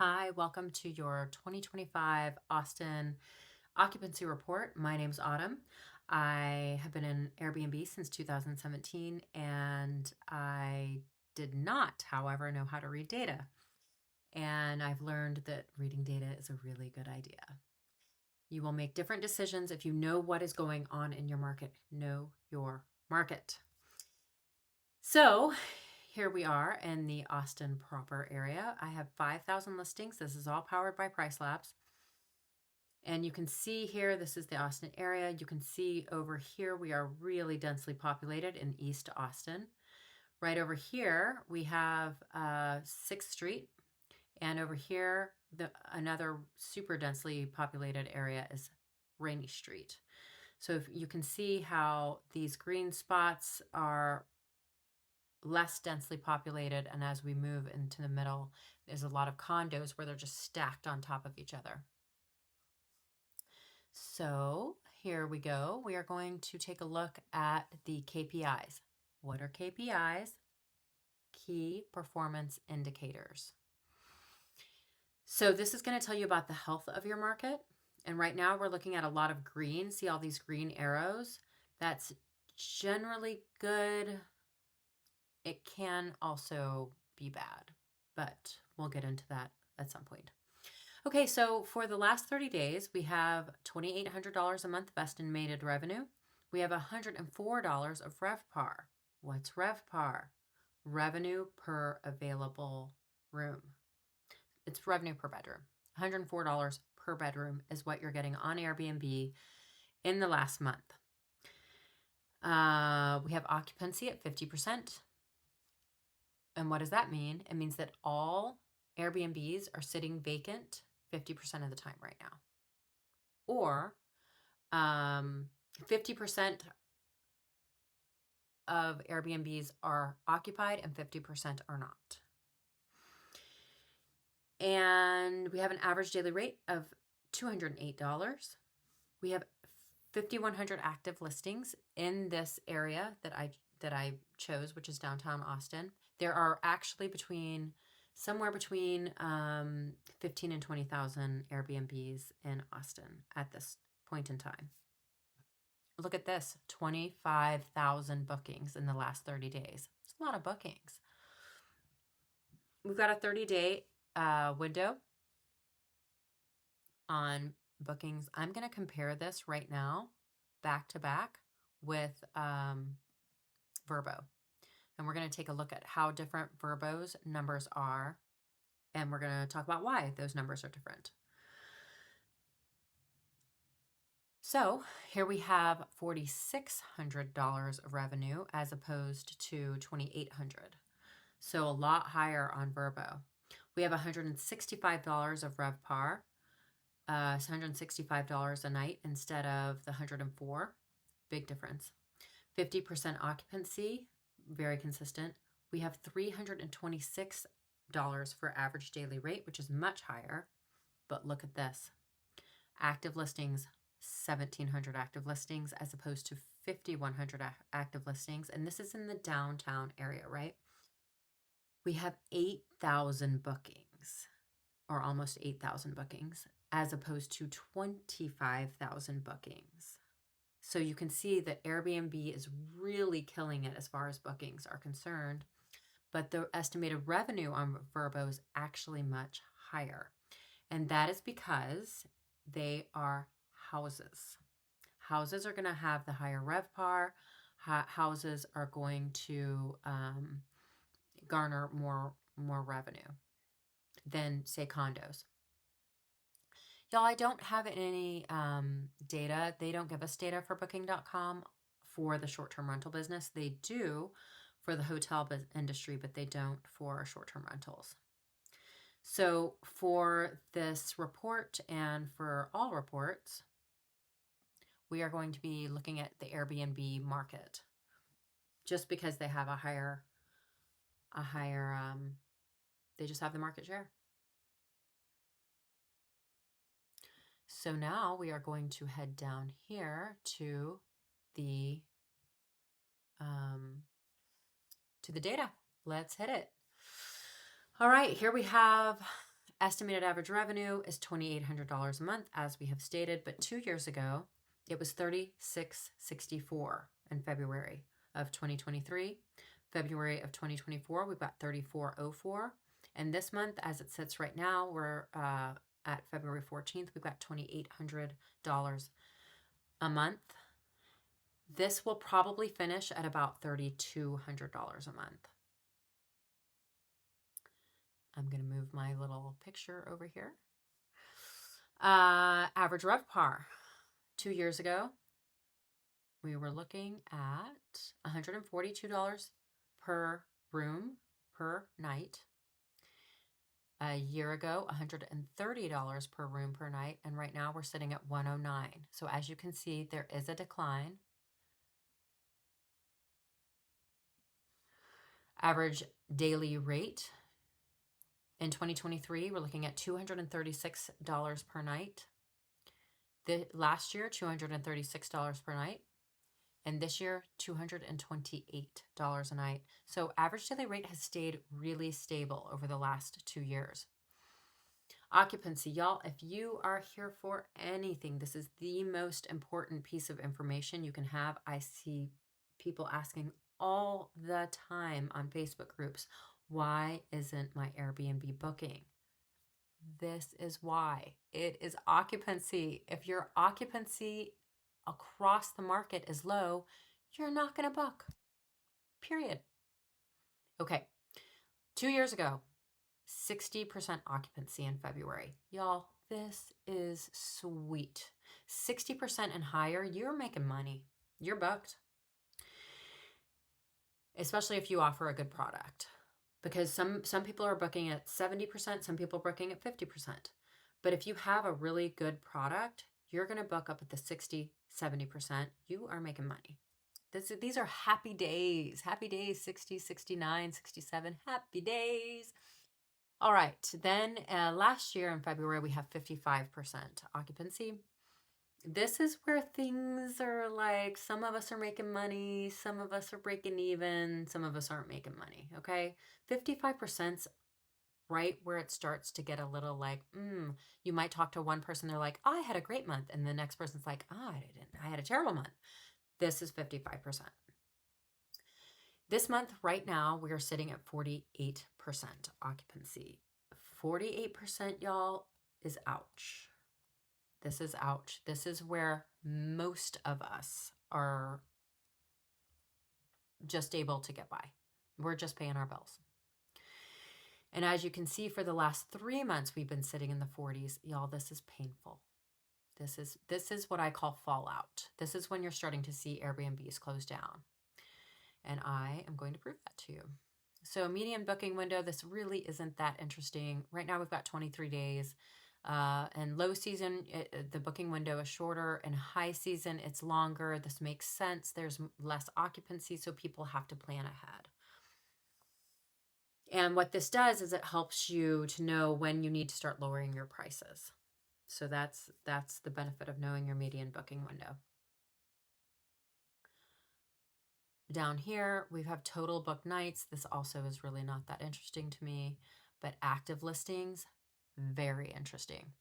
Hi, welcome to your 2025 Austin Occupancy Report. My name's Autumn. I have been in Airbnb since 2017 and I did not, however, know how to read data. And I've learned that reading data is a really good idea. You will make different decisions if you know what is going on in your market. Know your market. So here we are in the Austin proper area. I have 5,000 listings. This is all powered by PriceLabs. And you can see here, this is the Austin area. You can see over here, we are really densely populated in East Austin. Right over here, we have 6th Street. And over here, another super densely populated area is Rainy Street. So if you can see how these green spots are less densely populated, and as we move into the middle, there's a lot of condos where they're just stacked on top of each other. So here we go. We are going to take a look at the KPIs. What are KPIs? Key Performance Indicators. So this is going to tell you about the health of your market. And right now we're looking at a lot of green. See all these green arrows? That's generally good. It can also be bad, but we'll get into that at some point. Okay, so for the last 30 days, we have $2,800 a month of estimated revenue. We have $104 of RevPAR. What's RevPAR? Revenue per available room. It's revenue per bedroom. $104 per bedroom is what you're getting on Airbnb in the last month. We have occupancy at 50%. And what does that mean? It means that all Airbnbs are sitting vacant 50% of the time right now. Or 50% of Airbnbs are occupied and 50% are not. And we have an average daily rate of $208. We have 5,100 active listings in this area that I chose, which is downtown Austin. There are actually somewhere between 15 and 20,000 Airbnbs in Austin at this point in time. Look at this, 25,000 bookings in the last 30 days. It's a lot of bookings. We've got a 30-day window on bookings. I'm going to compare this right now back to back with VRBO. And we're going to take a look at how different VRBO's numbers are. And we're going to talk about why those numbers are different. So here we have $4,600 of revenue as opposed to $2,800. So a lot higher on VRBO. We have $165 of RevPAR. It's $165 a night instead of the $104. Big difference. 50% occupancy, very consistent. We have $326 for average daily rate, which is much higher. But look at this. Active listings, 1,700 active listings as opposed to 5,100 active listings. And this is in the downtown area, right? We have 8,000 bookings, or almost 8,000 bookings, as opposed to 25,000 bookings. So you can see that Airbnb is really killing it as far as bookings are concerned, but the estimated revenue on VRBO is actually much higher. And that is because they are houses. Houses are going to have the higher RevPAR. Houses are going to garner more revenue than, say, condos. Y'all, I don't have any data. They don't give us data for Booking.com for the short-term rental business. They do for the hotel industry, but they don't for short-term rentals. So for this report and for all reports, we are going to be looking at the Airbnb market just because they have a higher, they just have the market share. So now we are going to head down here to the data. Let's hit it. All right, here we have Estimated average revenue is $2,800 a month, as we have stated, but 2 years ago, it was $3,664 in February of 2023. February of 2024, we've got $3,404. And this month, as it sits right now, we're at February 14th, we've got $2,800 a month. This will probably finish at about $3,200 a month. I'm going to move my little picture over here. Average RevPAR. 2 years ago, we were looking at $142 per room per night. A year ago, $130 per room per night, and right now we're sitting at $109. So as you can see, there is a decline. Average daily rate in 2023, we're looking at $236 per night. Last year, $236 per night. And this year, $228 a night. So average daily rate has stayed really stable over the last 2 years. Occupancy, y'all, if you are here for anything, this is the most important piece of information you can have. I see people asking all the time on Facebook groups, why isn't my Airbnb booking? This is why. It is occupancy. If your occupancy across the market is low, you're not going to book. Period. Okay. 2 years ago, 60% occupancy in February. Y'all, this is sweet. 60% and higher, you're making money. You're booked. Especially if you offer a good product. Because some people are booking at 70%, some people are booking at 50%. But if you have a really good product, you're going to book up at the 60, 70%. You are making money. These are happy days. Happy days, 60, 69, 67. Happy days. All right. Then last year in February, we have 55% occupancy. This is where things are like, some of us are making money, some of us are breaking even, some of us aren't making money, okay? 55%'s right where it starts to get a little like, you might talk to one person, they're like, I had a great month. And the next person's like, I didn't, I had a terrible month. This is 55%. This month, right now, we are sitting at 48% occupancy. 48%, y'all, is ouch. This is ouch. This is where most of us are just able to get by. We're just paying our bills. And as you can see, for the last 3 months, we've been sitting in the 40s. Y'all, this is painful. This is what I call fallout. This is when you're starting to see Airbnbs close down. And I am going to prove that to you. So median booking window, this really isn't that interesting. Right now we've got 23 days. And low season, the booking window is shorter, and high season, it's longer. This makes sense. There's less occupancy, so people have to plan ahead. And what this does is it helps you to know when you need to start lowering your prices. So that's the benefit of knowing your median booking window. Down here, we have total booked nights. This also is really not that interesting to me, but active listings, very interesting.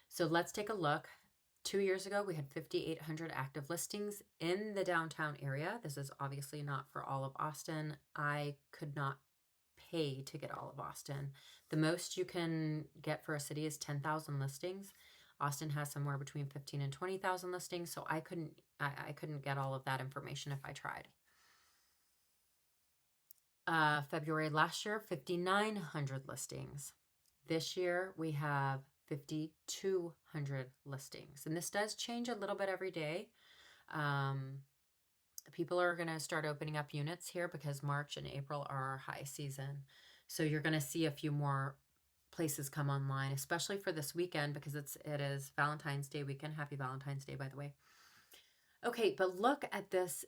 So let's take a look. 2 years ago, we had 5,800 active listings in the downtown area. This is obviously not for all of Austin. I could not pay to get all of Austin. The most you can get for a city is 10,000 listings. Austin has somewhere between 15 and 20,000 listings, so I couldn't get all of that information if I tried. February last year, 5,900 listings. This year, we have 5,200 listings. And this does change a little bit every day. People are going to start opening up units here because March and April are our high season. So you're going to see a few more places come online, especially for this weekend because it is Valentine's Day weekend. Happy Valentine's Day, by the way. Okay, but look at this.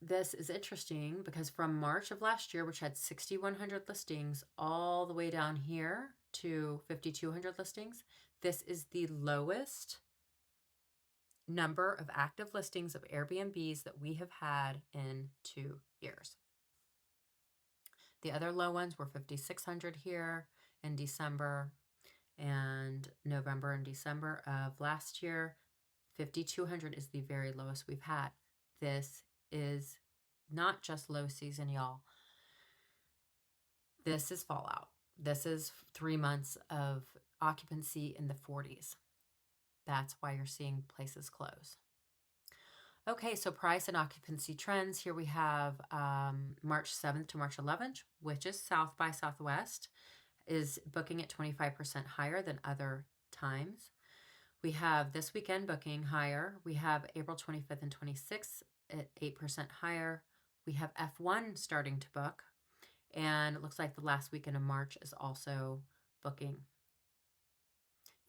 This is interesting because from March of last year, which had 6,100 listings, all the way down here to 5,200 listings, this is the lowest number of active listings of Airbnbs that we have had in 2 years. The other low ones were 5,600 here in December And November and December of last year, 5,200 is the very lowest we've had. This is not just low season, y'all. This is fallout. This is 3 months of occupancy in the 40s. That's why you're seeing places close. Okay, so price and occupancy trends. Here we have March 7th to March 11th, which is South by Southwest, is booking at 25% higher than other times. We have this weekend booking higher. We have April 25th and 26th at 8% higher. We have F1 starting to book. And it looks like the last weekend of March is also booking.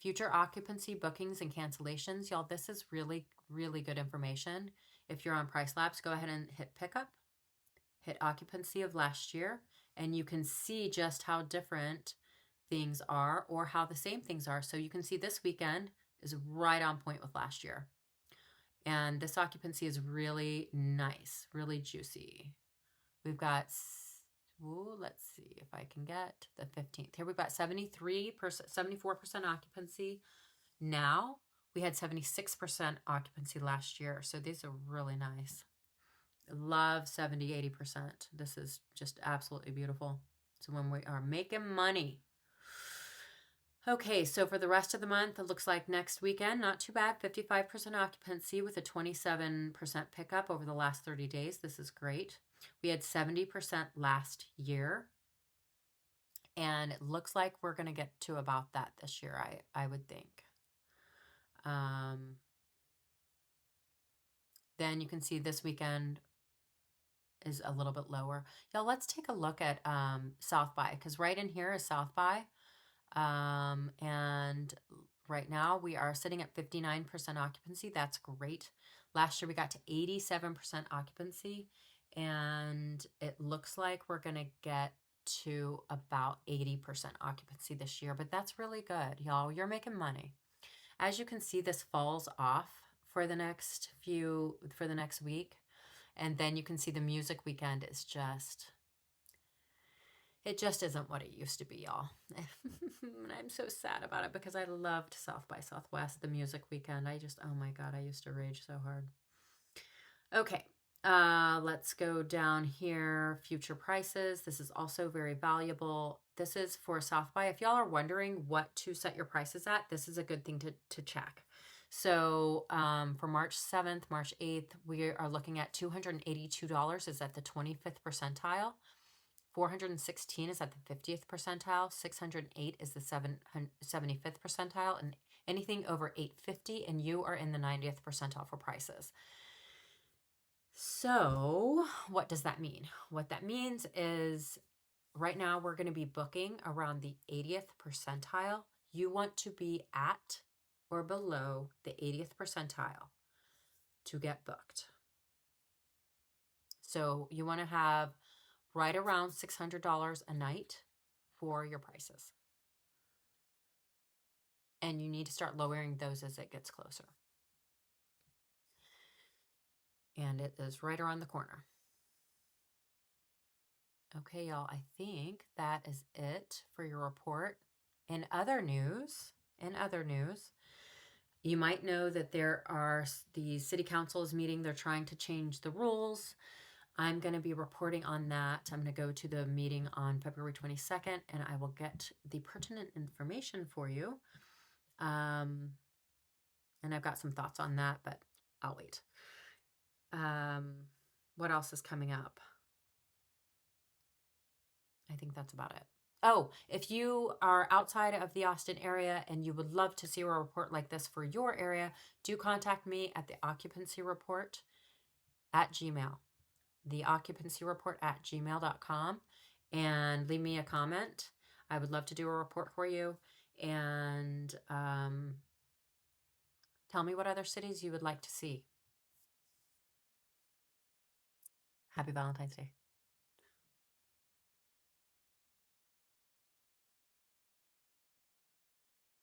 Future occupancy bookings and cancellations. Y'all, this is really, really good information. If you're on PriceLabs, go ahead and hit pickup, hit occupancy of last year, and you can see just how different things are or how the same things are. So you can see this weekend is right on point with last year. And this occupancy is really nice, really juicy. We've got, let's see if I can get the 15th. Here we've got 73%, 74% occupancy. Now we had 76% occupancy last year. So these are really nice. Love 70, 80%. This is just absolutely beautiful. So when we are making money. Okay, so for the rest of the month, it looks like next weekend, not too bad, 55% occupancy with a 27% pickup over the last 30 days. This is great. We had 70% last year, and it looks like we're going to get to about that this year, I would think. Then you can see this weekend is a little bit lower. Y'all, let's take a look at South by, because right in here is South by. And right now we are sitting at 59% occupancy. That's great. Last year we got to 87% occupancy, and it looks like we're going to get to about 80% occupancy this year, but that's really good, y'all. You're making money. As you can see, this falls off for the next week. And then you can see the music weekend is it just isn't what it used to be, y'all. And I'm so sad about it because I loved South by Southwest, the music weekend. Oh my God, I used to rage so hard. Okay, let's go down here. Future prices. This is also very valuable. This is for South by. If y'all are wondering what to set your prices at, this is a good thing to check. So for March 7th, March 8th, we are looking at $282 is at the 25th percentile. 416 is at the 50th percentile. 608 is the 75th percentile. And anything over 850, and you are in the 90th percentile for prices. So what does that mean? What that means is right now we're going to be booking around the 80th percentile. You want to be at or below the 80th percentile to get booked. So you want to have right around $600 a night for your prices. And you need to start lowering those as it gets closer. And it is right around the corner. Okay, y'all, I think that is it for your report. In other news, you might know that the city council is meeting. They're trying to change the rules. I'm going to be reporting on that. I'm going to go to the meeting on February 22nd, and I will get the pertinent information for you. And I've got some thoughts on that, but I'll wait. What else is coming up? I think that's about it. Oh, if you are outside of the Austin area and you would love to see a report like this for your area, do contact me at the occupancy report at Gmail. The occupancy report at gmail.com, and leave me a comment. I would love to do a report for you, and tell me what other cities you would like to see. Happy Valentine's Day.